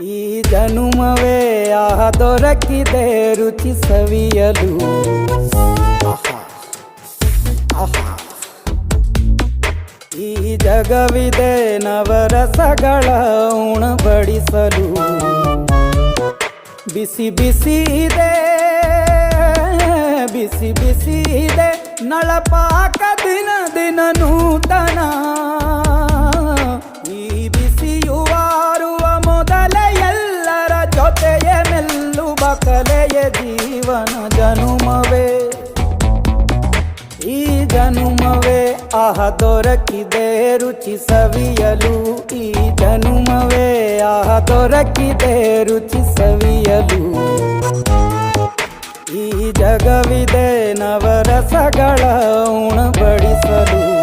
ಈ ಜನುಮವೇ ದೊರಕಿದೆ ರುಚಿ ಸವಿಯಲು. ಈ ಜಗವಿದೆ ನವರಸಗಳ ಉಣಬಡಿಸಲು. ಬಿಸಿ ಬಿಸಿ ಇದೆ, ಬಿಸಿ ಬಿಸಿ ಇದೆ ನಳಪಾಕ ದಿನ ದಿನ ನೂತನ. ಈ ಬಿಸಿಯುವಾರುವ ಮೊದಲೇ ಎಲ್ಲರ ಜೊತೆಯೇ ಮೆಲ್ಲುವ ಕಲೆಯ ಜೀವನ ಜನುಮವೇ. ಈ ಜನುಮವೇ ದೊರಕಿದೆ ರುಚಿ ಸವಿಯಲು. ಈ ಜನುಮವೇ ದೊರಕಿದೆ ರುಚಿ ಸವಿಯಲು. ಈ ಜಗವಿದೆ ನವರಸಗಳ ಉಣಬಡಿಸಲು.